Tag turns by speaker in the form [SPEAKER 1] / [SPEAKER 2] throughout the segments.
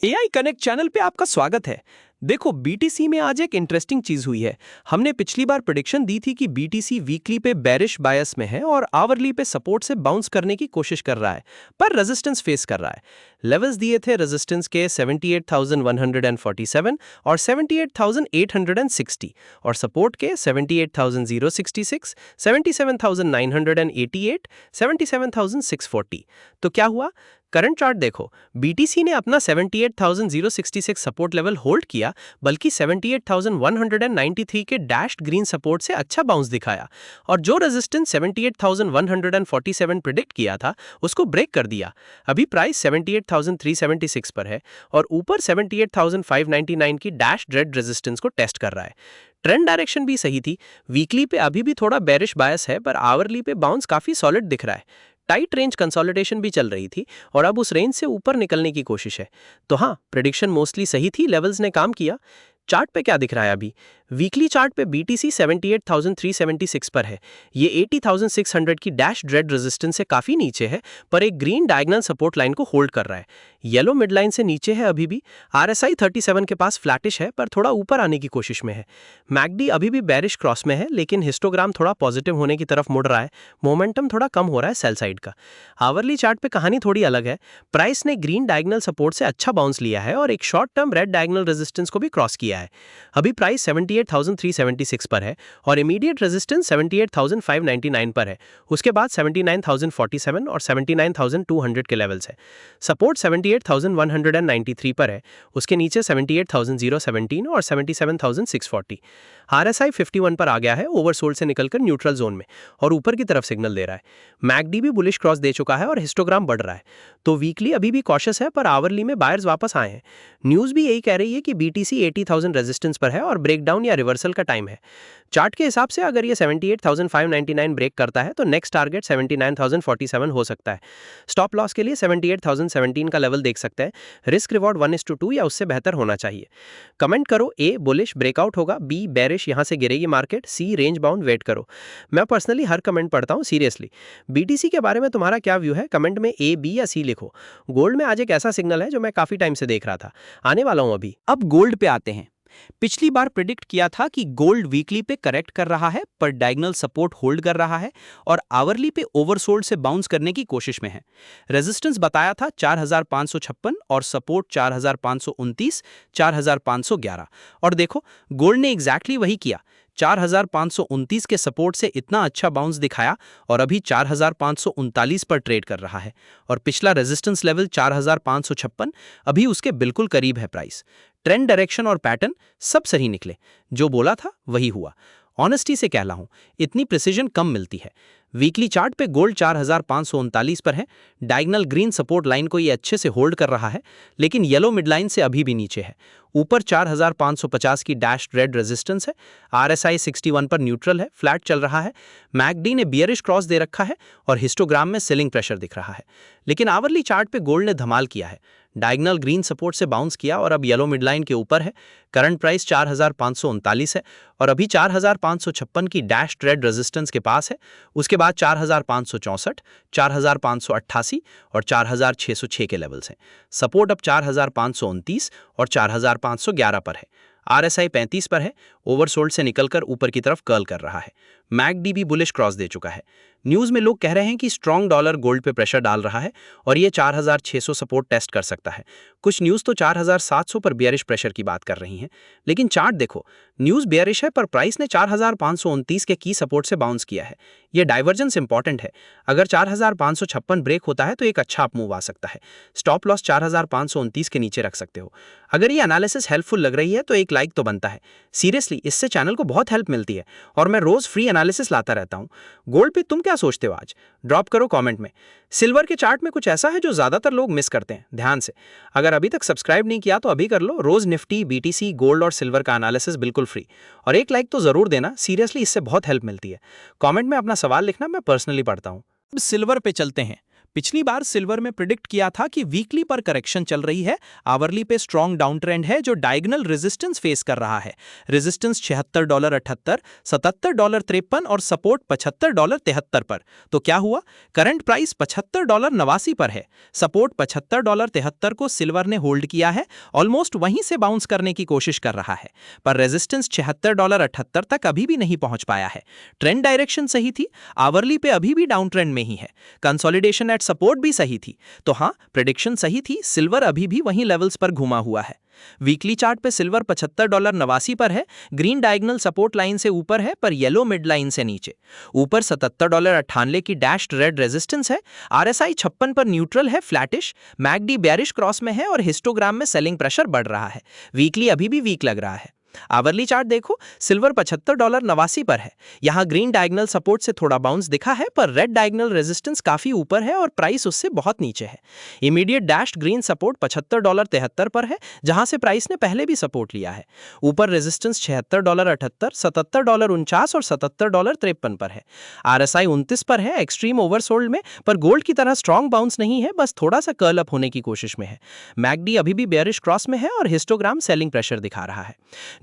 [SPEAKER 1] AI connect channel पे आपका स्वागत है। देखो, बीटीसी में आज एक इंटरेस्टिंग चीज हुई है। हमने पिछली बार प्रेडिक्शन दी थी कि बीटीसी वीकली पे बेरिश बायस में है और आवरली पे सपोर्ट से बाउंस करने की कोशिश कर रहा है, पर रेजिस्टेंस फेस कर रहा है। लेवल्स दिए थे रेजिस्टेंस के 78,147 और 78,860 और सपोर्ट के 78,066, 77,988, 77,640। तो क्या हुआ? करंट चार्ट देखो, बीटीसी ने अपना 78,066 सपोर्ट लेवल होल्ड किया, बल्कि 78,193 के डैश्ड ग्रीन सपोर्ट से अच्छा बाउंस दिखाया और जो रेजिस्टेंस 78,147 प्रिडिक्ट किया था उसको ब्रेक कर दिया। अभी प्राइस 78,376 पर है और ऊपर 78,599 की डैश्ड रेड रेजिस्टेंस को टेस्ट कर रहा है। ट्रेंड डायरेक्शन भी सही थी। वीकली पे अभी भी थोड़ा बेरिश बायस है, पर आवरली पे बाउंस काफी सॉलिड दिख रहा है। टाइट रेंज कंसोलिडेशन भी चल रही थी और अब उस रेंज से ऊपर निकलने की कोशिश है। तो हाँ, प्रेडिक्शन मोस्टली सही थी, लेवल्स ने काम किया। चार्ट पे क्या दिख रहा है अभी? वीकली चार्ट पे बीटीसी 78,376 पर है। ये 80,600 की डैश रेड रेजिस्टेंस से काफी नीचे है, पर एक ग्रीन डायगोनल सपोर्ट लाइन को होल्ड कर रहा है। येलो मिड लाइन से नीचे है अभी भी। आरएसआई 37 के पास फ्लैटिश है, पर थोड़ा ऊपर आने की कोशिश में है। मैकडी अभी भी बेरिश क्रॉस में है, लेकिन हिस्टोग्राम थोड़ा पॉजिटिव होने की तरफ मुड़ रहा है। मोमेंटम थोड़ा कम हो रहा है सेल साइड का। आवरली चार्ट पे कहानी थोड़ी अलग है। प्राइस ने ग्रीन डायगोनल सपोर्ट से अच्छा बाउंस लिया है और एक short term red diagonal resistance को भी क्रॉस किया है। अभी प्राइस 78,376 पर है और इमीडिएट रेजिस्टेंस 78,599 पर है। उसके बाद 79,047 और 79,200 के लेवल्स है। सपोर्ट 78,193 पर है। उसके नीचे 78,017 और 77,640। आरएसआई 51 पर आ गया है, ओवरसोल्ड से निकलकर न्यूट्रल जोन में और ऊपर की तरफ सिग्नल दे रहा है। मैकडी भी बुलिश क्रॉस दे चुका है और हिस्टोग्राम बढ़ रहा है। तो वीकली अभी भी कॉशियस है, पर आवरली में बायर्स वापस आए हैं। न्यूज़ भी यही कह रही है कि बीटीसी 80,000 रेजिस्टेंस पर है और ब्रेकडाउन या रिवर्सल का टाइम है। चार्ट के हिसाब से अगर ये 78,599 ब्रेक करता है तो नेक्स्ट टारगेट 79,047 हो सकता है। स्टॉप लॉस के लिए 78,017 का लेवल देख सकते हैं। रिस्क रिवॉर्ड 1:2 या उससे बेहतर होना चाहिए। कमेंट करो, ए बुलिश ब्रेकआउट होगा, बी बेरिश यहां से गिरेगी मार्केट, सी रेंज बाउंड वेट करो। मैं पर्सनली हर कमेंट पढ़ता हूं सीरियसली। बीटीसी के बारे में तुम्हारा क्या व्यू है? कमेंट में ए, बी या सी लिखो। गोल्ड में आज एक ऐसा सिग्नल है जो मैं काफी टाइम से देख रहा था। आने वाला हूं अभी।
[SPEAKER 2] अब गोल्ड पे आते हैं। पिछली बार प्रिडिक्ट किया था कि गोल्ड वीकली पे करेक्ट कर रहा है, पर डायगोनल सपोर्ट होल्ड कर रहा है और आवरली पे ओवरसोल्ड से बाउंस करने की कोशिश में है। रेजिस्टेंस बताया था 4,556 और सपोर्ट 4,529, 4,511 और देखो, गोल्ड ने एग्जैक्टली वही किया। 4,529 के सपोर्ट से इतना अच्छा बाउंस दिखाया और अभी 4,539 पर ट्रेड कर रहा है और पिछला रेजिस्टेंस लेवल 4,556 अभी उसके बिल्कुल करीब है प्राइस। ट्रेंड डायरेक्शन और पैटर्न सब सही निकले, जो बोला था वही हुआ। ऑनेस्टी से कह रहा हूं, इतनी प्रिसीजन कम मिलती है। वीकली चार्ट पे गोल्ड 4,539 पर है। डायगोनल ग्रीन सपोर्ट लाइन को ये अच्छे से होल्ड कर रहा है, लेकिन येलो मिड लाइन से अभी भी नीचे है। ऊपर 4,550 की डैश रेड रेजिस्टेंस है। आरएसआई 61 पर न्यूट्रल है, फ्लैट चल रहा है। मैकडी ने बियरिश क्रॉस दे रखा है और हिस्टोग्राम में सेलिंग प्रेशर दिख रहा है। लेकिन आवरली चार्ट पे गोल्ड ने धमाल किया है। डायगोनल ग्रीन सपोर्ट से बाउंस किया और अब येलो मिड लाइन के ऊपर है। करंट प्राइस 4,539 है और अभी 4,556 की डैश रेड रेजिस्टेंस के पास है। उसके बाद 4,564, 4,588 और 4,606 के लेवल्स हैं। सपोर्ट अब 4,529 और 4,511 पर है। आरएसआई 35 पर है, ओवरसोल्ड से निकलकर ऊपर की तरफ कर्ल कर रहा है। मैकडी भी बुलिश क्रॉस दे चुका है। न्यूज़ में लोग कह रहे हैं कि स्ट्रॉन्ग डॉलर गोल्ड पे प्रेशर डाल रहा है और ये 4,600 सपोर्ट टेस्ट कर सकता है। कुछ न्यूज़ तो 4,700 पर बियरिश प्रेशर की बात कर रही हैं, लेकिन चार्ट देखो, न्यूज़ बियरिश है पर प्राइस ने 4,529 के की सपोर्ट से बाउंस किया है। ये डाइवर्जेंस इंपॉर्टेंट है। अगर 4,556 ब्रेक होता है तो एक अच्छा अप मूव आ सकता है। स्टॉप लॉस 4,529 के नीचे रख सकते हो। अगर ये एनालिसिस हेल्पफुल लग रही है तो एक लाइक तो बनता है। सीरियसली, इससे चैनल को बहुत हेल्प मिलती है और मैं रोज फ्री एनालिसिस लाता रहता हूँ। गोल्ड पे तुम क्या सोचते हो आज? ड्रॉप करो कमेंट में। सिल्वर के चार्ट में कुछ ऐसा है जो ज्यादातर लोग मिस करते हैं, ध्यान से। अगर अभी तक सब्सक्राइब नहीं किया तो अभी कर लो। रोज निफ्टी, बीटीसी, गोल्ड और सिल्वर का एनालिसिस बिल्कुल फ्री। और एक लाइक तो जरूर देना, सीरियसली इससे बहुत हेल्प मिलती है। कमेंट में अपना सवाल लिखना, मैं पर्सनली पढ़ता हूँ।
[SPEAKER 1] अब सिल्वर पे चलते हैं।
[SPEAKER 2] पिछली बार सिल्वर में प्रिडिक्ट किया था कि वीकली पर करेक्शन चल रही है, आवरली पे स्ट्रॉन्ग डाउन ट्रेंड है जो डायगोनल रेजिस्टेंस फेस कर रहा है। रेजिस्टेंस $76.78, $77.53 और सपोर्ट $75.73 पर। तो क्या हुआ? करंट प्राइस $75.89 पर है। सपोर्ट $75.73 को सिल्वर ने होल्ड किया है, ऑलमोस्ट वहीं से बाउंस करने की कोशिश कर रहा है, पर रेजिस्टेंस $76.78 तक अभी भी नहीं पहुंच पाया है। ट्रेंड डायरेक्शन सही थी, आवरली पे अभी भी डाउन ट्रेंड में ही है। कंसोलिडेशन एट सपोर्ट भी सही थी। तो हाँ, प्रेडिक्शन सही थी, सिल्वर अभी भी वहीं लेवल्स पर घुमा हुआ है। वीकली चार्ट पे सिल्वर $75.89 पर है, ग्रीन डायगोनल सपोर्ट लाइन से ऊपर है पर येलो मिड लाइन से नीचे। ऊपर $77.98 की डैश्ड रेड रेजिस्टेंस है। आरएसआई 56 पर न्यूट्रल है, फ्लैटिश। मैकडी बेयरिश क्रॉस में है और हिस्टोग्राम में सेलिंग प्रेशर बढ़ रहा है। वीकली अभी भी वीक लग रहा है। आवरली चार्ट देखो, सिल्वर $75.89 पर है। यहाँ ग्रीन डायगोनल सपोर्ट से थोड़ा बाउंस दिखा है पर रेड डायगोनल रेजिस्टेंस काफी ऊपर है और प्राइस उससे बहुत नीचे है। इमीडिएट डैश्ड ग्रीन सपोर्ट $75.73 पर है, जहां से प्राइस ने पहले भी सपोर्ट लिया है। ऊपर रेजिस्टेंस $76.78, $77.49 और $77.53 पर है। आरएसआई 29 पर है, एक्सट्रीम ओवरसोल्ड में, पर गोल्ड की तरह स्ट्रॉन्ग बाउंस नहीं है, बस थोड़ा सा कर्ल अप होने की कोशिश में है। मैकडी अभी भी बेयरिश क्रॉस में है और हिस्टोग्राम सेलिंग प्रेशर दिखा रहा है।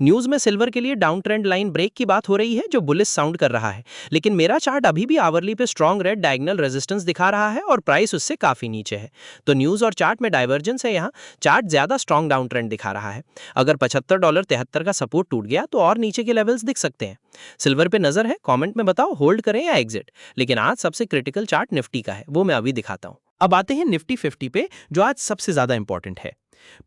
[SPEAKER 2] न्यूज में सिल्वर के लिए डाउन ट्रेंड लाइन ब्रेक की बात हो रही है जो बुलिश साउंड कर रहा है, लेकिन मेरा चार्ट अभी भी आवरली पे स्ट्रॉन्ग रेड डायगोनल रेजिस्टेंस दिखा रहा है और प्राइस उससे काफी नीचे है। तो न्यूज और चार्ट में डाइवर्जेंस है। यहाँ चार्ट ज्यादा स्ट्रॉन्ग डाउन ट्रेंड दिखा रहा है। अगर $75.73 का सपोर्ट टूट गया तो और नीचे के लेवल्स दिख सकते हैं। सिल्वर पे नजर है, कमेंट में बताओ होल्ड करें या एग्जिट। लेकिन आज सबसे क्रिटिकल चार्ट निफ्टी का है, वो मैं अभी दिखाता हूं। अब आते हैं निफ्टी 50 पे, जो आज सबसे ज्यादा इंपॉर्टेंट है।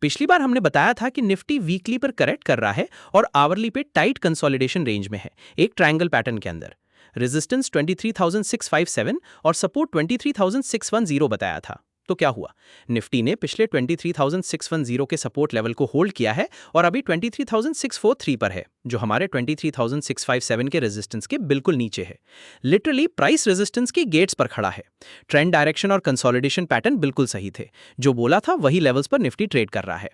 [SPEAKER 2] पिछली बार हमने बताया था कि निफ्टी वीकली पर करेक्ट कर रहा है और आवरली पे टाइट कंसोलिडेशन रेंज में है, एक ट्रायंगल पैटर्न के अंदर। रेजिस्टेंस 23,657 और सपोर्ट 23,610 बताया था। तो क्या हुआ? निफ्टी ने पिछले 23,610 के सपोर्ट लेवल को होल्ड किया है और अभी 23,643 पर है, जो हमारे 23,657 के रेजिस्टेंस के बिल्कुल नीचे है। लिटरली प्राइस रेजिस्टेंस की गेट्स पर खड़ा है। ट्रेंड डायरेक्शन और कंसोलिडेशन पैटर्न बिल्कुल सही थे, जो बोला था वही लेवल्स पर निफ्टी ट्रेड कर रहा है।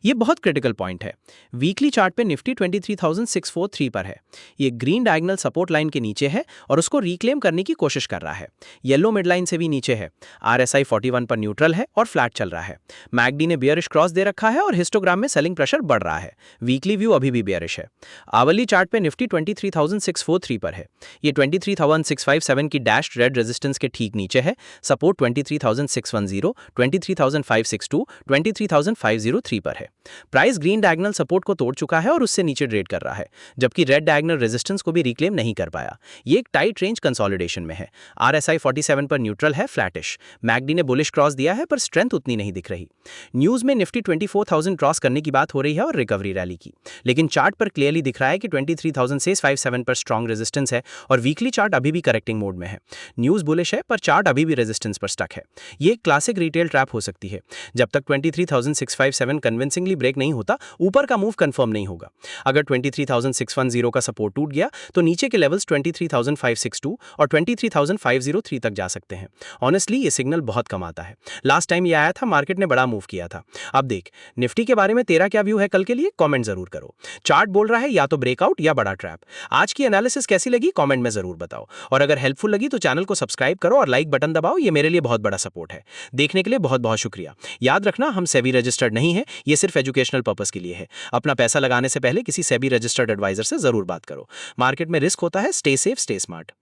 [SPEAKER 2] ये बहुत क्रिटिकल पॉइंट है। वीकली चार्ट पे निफ्टी 23,643 पर है। ये ग्रीन डायगोनल सपोर्ट लाइन के नीचे है और उसको रिक्लेम करने की कोशिश कर रहा है। येलो मिड लाइन से भी नीचे है। आरएसआई 41 पर न्यूट्रल है और फ्लैट चल रहा है। मैकडी ने बेयरिश क्रॉस दे रखा है और हिस्टोग्राम में सेलिंग प्रेशर बढ़ रहा है। वीकली व्यू अभी भी बेयरिश है। आवरली चार्ट पे निफ्टी 23,643 पर है। ये 23,657 की डैश्ड रेड रेजिस्टेंस के ठीक नीचे है। सपोर्ट 23,610, 23,562, 23,503 पर है। प्राइस ग्रीन डायगोनल सपोर्ट को तोड़ चुका है और उससे नीचे ट्रेड कर रहा है, जबकि रेड डायगोनल रेजिस्टेंस को भी रिक्लेम नहीं कर पाया। ये एक टाइट रेंज कंसोलिडेशन में है। आरएसआई 47 पर न्यूट्रल है, फ्लैटिश। मैकडी ने बुलिश क्रॉस दिया है पर स्ट्रेंथ उतनी नहीं दिख रही। न्यूज में निफ्टी 24,000 क्रॉस करने की बात हो रही है और रिकवरी रैली की, लेकिन चार्ट पर क्लियरली दिख रहा है कि 23,657 पर स्ट्रॉन्ग रेजिस्टेंस है और वीकली चार्ट अभी भी करेक्टिंग मोड में है। न्यूज बुलिश है पर चार्ट अभी भी रेजिस्टेंस पर स्टक है। ये एक क्लासिक रिटेल ट्रैप हो सकती है। जब तक 23,657 कन्विंसिंगली ब्रेक नहीं होता, ऊपर का मूव कंफर्म नहीं होगा। अगर 23,610 का सपोर्ट टूट गया तो नीचे के लेवल्स 23,562 और 23,503 तक जा सकते हैं। ऑनेस्टली ये सिग्नल बहुत कम आता है। लास्ट टाइम ये आया था, मार्केट ने बड़ा मूव किया था। अब देख, निफ्टी के बारे में तेरा क्या व्यू है कल के लिए, कमेंट जरूर करो। चार्ट बोल रहा है या तो ब्रेकआउट या बड़ा ट्रैप। आज की एनालिसिस कैसी लगी कमेंट में जरूर बताओ, और अगर हेल्पफुल लगी तो चैनल को सब्सक्राइब करो और लाइक बटन दबाओ। ये मेरे लिए बहुत बड़ा सपोर्ट है। देखने के लिए बहुत बहुत शुक्रिया। याद रखना, हम सेबी रजिस्टर्ड नहीं है, ये सिर्फ एजुकेशनल पर्पस के लिए है। अपना पैसा लगाने से पहले किसी सेबी रजिस्टर्ड एडवाइजर से जरूर बात करो। मार्केट में रिस्क होता है, स्टे सेफ, स्टे स्मार्ट।